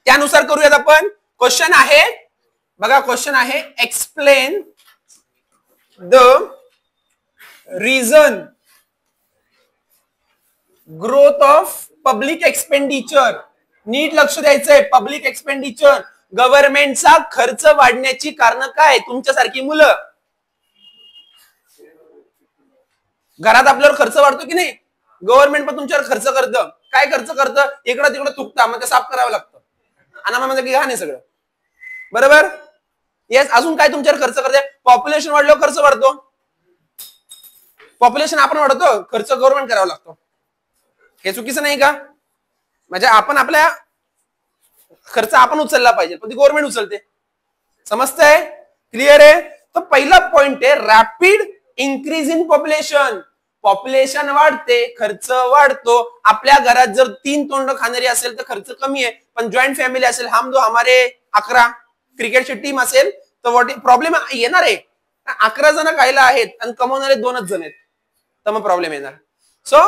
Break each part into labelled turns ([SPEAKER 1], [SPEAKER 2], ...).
[SPEAKER 1] त्यानुसार करूयात आपण. क्वेश्चन आहे बघा, क्वेश्चन आहे explain the reason growth of public expenditure. नीट लक्ष द्यायचंय. पब्लिक एक्सपेंडिचर, गव्हर्नमेंटचा खर्च वाढण्याची कारण काय? तुमच्यासारखी मुलं घरात आपल्यावर खर्च वाढतो की नाही? गव्हर्नमेंट पण तुमच्यावर खर्च करतं. काय खर्च करतं? इकडं तिकडं थुकता, मग ते साफ करावं लागतं. आणि मग की घाण आहे सगळं. बरोबर? येस. अजून काय तुमच्यावर खर्च करते? पॉप्युलेशन वाढल्यावर खर्च वाढतो. पॉप्युलेशन आपण वाढवतो, खर्च गव्हर्नमेंट करावा लागतो. हे चुकीचं नाही का? म्हणजे आपण आपल्या खर्च आपण उचलला पाहिजे, पण ती गव्हर्नमेंट उचलते. समजतंय? क्लिअर आहे? तर पहिला पॉइंट आहे rapid increase in population. Population वाढते, खर्च वाढतो. आपल्या घरात जर 3 तोंड खाणारी असेल तर खर्च कमी आहे, पण जॉईंट फॅमिली असेल, हम दो हमारे 11 क्रिकेटची टीम असेल तर प्रॉब्लेम येणार आहे. 11 जण खायला आहेत आणि कमवणारे 2च जण आहेत, तर मग प्रॉब्लेम येणार. सो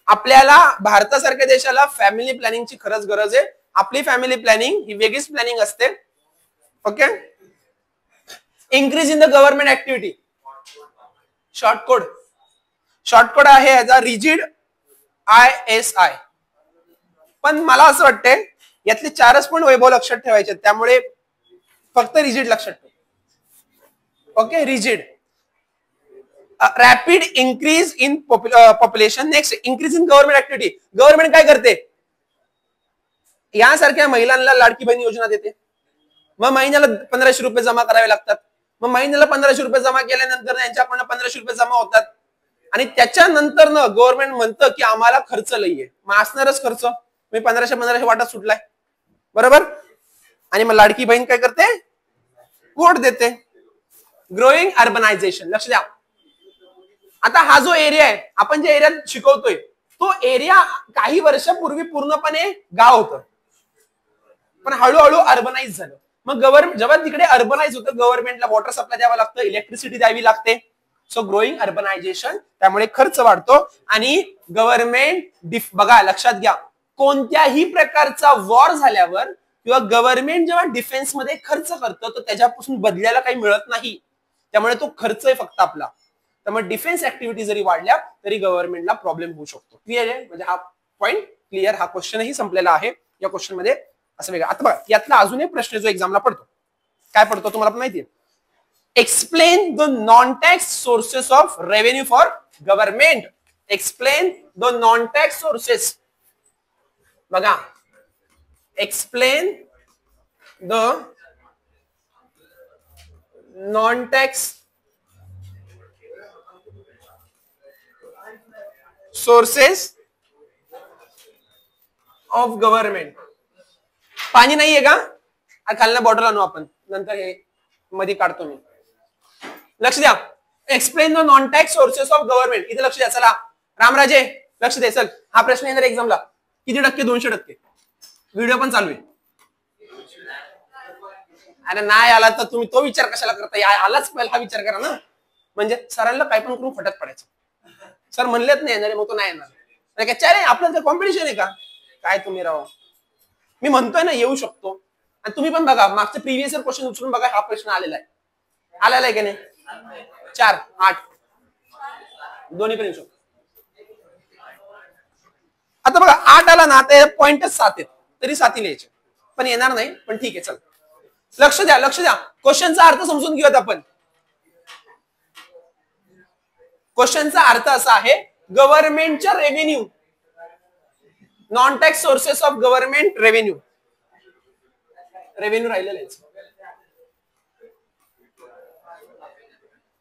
[SPEAKER 1] आपल्याला भारतासारख्या देशाला फॅमिली प्लॅनिंगची खरंच गरज आहे. आपली फॅमिली प्लॅनिंग ही वेगळीच प्लॅनिंग असते. Okay. Increase in the government activity. Shortcode आहे याचा रिजिड ISI. पण मला असं वाटतंय यातले 4च पॉइंट वैभव लक्षात ठेवायचे, त्यामुळे फक्त रिजिड लक्षात ठेव. Okay. Rigid, rapid increase in population. Next, increase in government activity. Government काय करते? यासारख्या महिलांना लाडकी बहीण योजना देते. मग महिन्याला 1500 रुपये जमा करावे लागतात. मग महिन्याला 1500 रुपये जमा केल्यानंतर यांच्याकडनं 1500 रुपये जमा होतात आणि त्याच्यानंतर गव्हर्नमेंट म्हणतं की आम्हाला खर्च लई आहे. मग असणारच खर्च. मी 1500 वाटात सुटलाय. बरोबर? आणि मग लाडकी बहीण काय करते? वोट देते. Growing urbanisation. लक्ष द्या. आता हा जो एरिया आहे, आपण जे एरियात शिकवतोय, तो एरिया काही वर्षापूर्वी पूर्णपणे गाव होतं, पण हळूहळू अर्बनाइज झालं. मग जेव्हा तिकडे अर्बनाइज होतं, गव्हर्नमेंटला वॉटर सप्लाय द्यावा लागतं, इलेक्ट्रिसिटी द्यावी लागते. सो ग्रोईंग अर्बनायझेशन, त्यामुळे खर्च वाढतो. आणि गव्हर्नमेंट बघा, लक्षात घ्या, कोणत्याही प्रकारचा वॉर झाल्यावर किंवा गव्हर्नमेंट जेव्हा डिफेन्स मध्ये खर्च करतं तर त्याच्यापासून बदल्याला काही मिळत नाही. त्यामुळे तो खर्च आहे फक्त आपला. त्यामुळे डिफेन्स ऍक्टिव्हिटी जरी वाढल्या तरी गव्हर्नमेंटला प्रॉब्लेम होऊ शकतो. क्लिअर आहे? म्हणजे हा पॉइंट क्लिअर. हा क्वेश्चनही संपलेला आहे. या क्वेश्चन मध्ये असं वेगळं. आता बघा, यातला अजून एक प्रश्न जो एक्झामला पडतो, काय पडतो तुम्हाला पण माहितीये? Explain the non tax sources of revenue for government. Explain the non tax sources. बघा, explain the non tax sources of government. पाणी नाहीये का? खालना बॉटल आणू आपण, नंतर हे मध्ये काढतो मी. लक्ष द्या. Explain the non tax sources of government. इथे लक्ष द्या. चला रामराजे लक्ष दे. चल, हा प्रश्न येणार एक्झामला. किती टक्के? 200%. व्हिडिओ पण चालू आहे. अरे नाही आला तर तुम्ही तो विचार कशाला करता? आलाच पहिला हा विचार करा ना. म्हणजे सरांना काय पण करून फटत पडायचं. सर म्हणलेत नाही येणार, मग तो नाही येणार. चालेल, आपलं कॉम्पिटिशन आहे का काय? तुम्ही राहा, मी म्हणतोय ना येऊ शकतो. आणि तुम्ही पण बघा, मागचे प्रिव्हियस इयर क्वेश्चन उचलून बघा. हा प्रश्न आलेला आहे की नाही? 4, 8 दोन्ही पण येऊ शकतो. आता बघा, 8 आला ना, तर पॉइंटच 7 आहेत, तरी 7 लिहायचे. पण येणार नाही, पण ठीक आहे. चल, लक्ष द्या. क्वेश्चनचा अर्थ समजून घेऊयात आपण. क्वेश्चनचा अर्थ असा आहे, गव्हर्नमेंटच्या revenue, non tax sources of government revenue राहिलेलं आहे.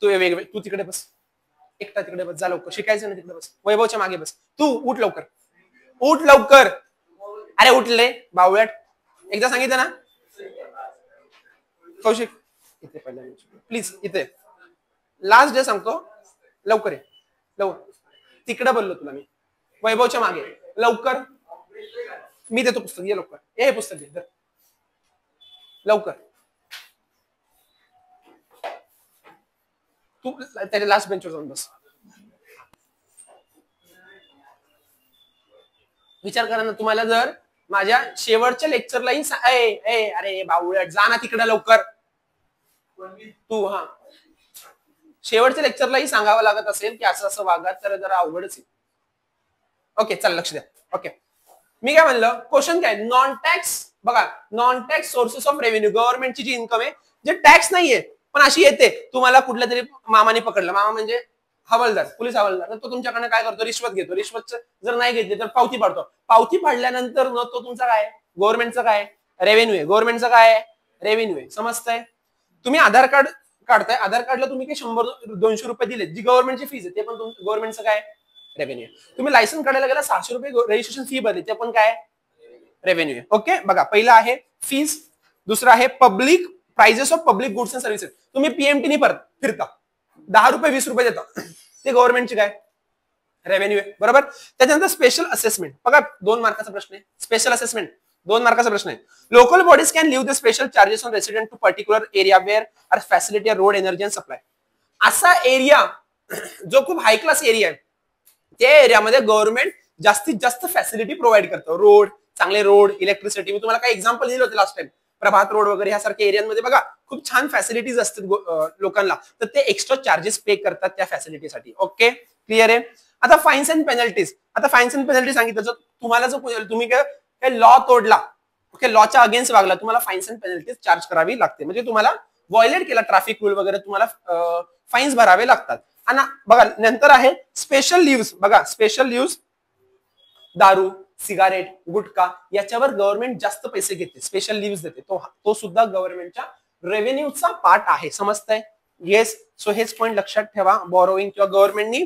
[SPEAKER 1] तू तिकडे बस, एकटा तिकडे बस. जा लवकर, शिकायचं ना, तिकडे बस. वैभवच्या मागे बस. तू उठ लवकर. अरे उठले बावळट. एकदा सांगितलं ना. कौशिक इथे पहिला प्लीज, इथे लास्ट डे सांगतो. लवकर ये, तिकडे बोललो तुला मी. वैभवच्या मागे लवकर. मी देतो पुस्तक, ये लवकर. हे पुस्तक दे लवकर. तू त्याच्या लास्ट बेंचवर जाऊन बस. विचार करा ना, तुम्हाला जर माझ्या शेवटच्या लेक्चरलाही अरे बावळट जा ना तिकडे लवकर तू. हा शेवटच्या लेक्चरलाही सांगावं लागत असेल की असं असं वागा तर जरा अवघडच आहे. ओके चल लक्ष द्या. ओके मी काय म्हणलं क्वेश्चन काय नॉन टॅक्स बघा non tax sources of revenue गव्हर्नमेंटची जी इन्कम आहे जे टॅक्स नाहीये पण अशी येते तुम्हाला कुठल्या तरी मामाने पकडलं मामा म्हणजे हवालदार पोलीस हवालदार तर तो तुमच्याकडनं काय करतो रिश्वत घेतो रिश्वत जर नाही घेतली तर पावती पाडतो पावती पाडल्यानंतर न तो तुमचा काय गव्हर्नमेंटचा काय रेव्हेन्यू आहे गव्हर्नमेंटचा काय रेव्हेन्यू आहे समजतंय. तुम्ही आधार कार्ड काढताय आधार कार्डला तुम्ही काही 100-200 रुपये दिले जी गव्हर्नमेंटची फीज आहे ते पण गव्हर्नमेंटचं काय रेव्हेन्यू. तुम्ही लायसन काढायला गेला 600 रुपये रजिस्ट्रेशन फी भरली ते पण काय रेव्हेन्यू आहे. ओके बघा पहिला आहे फीज दुसरा आहे public prices of public goods and services. तुम्ही पीएमटी नाही फिरता 10 रुपये 20 रुपये देता ते गव्हर्नमेंटचे काय रेव्हेन्यू आहे बरोबर. त्याच्यानंतर स्पेशल असेसमेंट बघा 2 मार्काचा प्रश्न आहे स्पेशल असेसमेंट 2 मार्काचा प्रश्न आहे. Local bodies can levy the special charges on resident to particular area where are facility road energy and supply. असा एरिया जो खूप हाय क्लास एरिया आहे त्या एरियामध्ये गव्हर्नमेंट जास्तीत जास्त फॅसिलिटी प्रोव्हाइड करतो. रोड चांगले रोड इलेक्ट्रिसिटी मी तुम्हाला काही एक्झाम्पल दिले होते लास्ट टाइम प्रभात रोड वगैरे ह्यासारख्या एरियांमध्ये बघा खूप छान फॅसिलिटीज असतात लोकांना तर ते एक्स्ट्रा चार्जेस पे करतात त्या फॅसिलिटीसाठी. ओके क्लिअर आहे. आता फाईन्स अँड पेनल्टीज आता फाईन्स अँड पेनल्टी सांगितलं जर तुम्हाला जर तुम्ही काय लॉ तोडला ओके लॉच्या अगेन्स्ट वागला तुम्हाला फाईन्स अँड पेनल्टीज चार्ज करावी लागते म्हणजे तुम्हाला व्हायोलेट केला ट्रॅफिक रूल वगैरे तुम्हाला फाईन्स भरावे लागतात. आणि बघा नंतर आहे स्पेशल लिव्ह बघा स्पेशल लिव्ह दारू सिगारेट गुटखा याच्यावर गव्हर्नमेंट जास्त पैसे घेते स्पेशल लिव्ह देते तो सुद्धा गव्हर्नमेंटच्या रेव्हेन्यूचा पार्ट आहे समजतंय. येस सो हेच पॉईंट लक्षात ठेवा बॉरोईंग किंवा गव्हर्नमेंटनी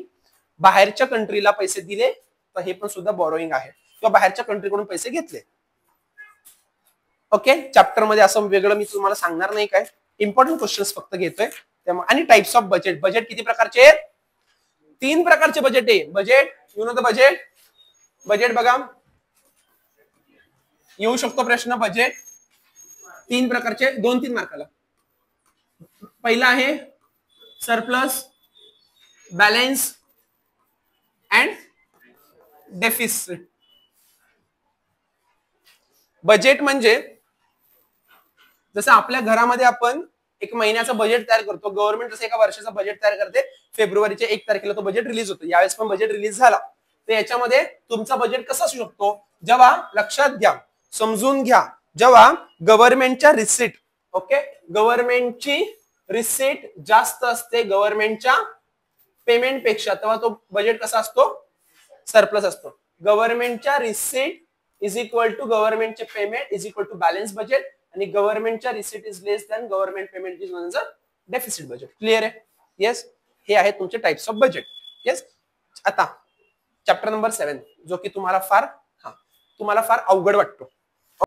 [SPEAKER 1] बाहेरच्या कंट्रीला पैसे दिले तर हे पण सुद्धा बॉरोईंग आहे किंवा बाहेरच्या कंट्रीकडून पैसे घेतले. ओके चॅप्टर मध्ये असं वेगळं मी तुम्हाला सांगणार नाही काय इम्पॉर्टंट क्वेश्चन्स फक्त घेतोय त्यामुळे. आणि टाइप्स ऑफ बजेट बजेट किती प्रकारचे 3 प्रकारचे बजेट आहे. Budget you know the budget budget बघा येऊ शकतो प्रश्न बजेट 3 प्रकारचे 2-3 मार्काला. पहिला आहे surplus balance and deficit. Budget म्हणजे जसं आपल्या घरामध्ये आपण एक महिन्याचं बजेट तयार करतो गव्हर्नमेंट जसं एका वर्षाचं बजेट तयार करते फेब्रुवारीच्या 1 तारखेला तो बजेट रिलीज होतो यावेळेस पण बजेट रिलीज झाला तर याच्यामध्ये तुमचा बजेट कसा असू शकतो जेव्हा लक्षात घ्या समजून घ्या जेव्हा गव्हर्नमेंटच्या रिसीट ओके गव्हर्नमेंटची रिसीट जास्त असते गव्हर्नमेंटच्या पेमेंट पेक्षा तेव्हा तो बजेट कसा असतो सरप्लस असतो. गव्हर्नमेंटच्या रिसीट इज इक्वल टू गव्हर्नमेंटचे payment is equal to balance budget आणि गव्हर्नमेंटच्या receipt is less than government payment is known as deficit budget. Clear आहे. येस हे आहे तुमचे टाइप्स ऑफ बजेट. येस आता चॅप्टर नंबर 7 जो की तुम्हाला फार अवघड वाटतो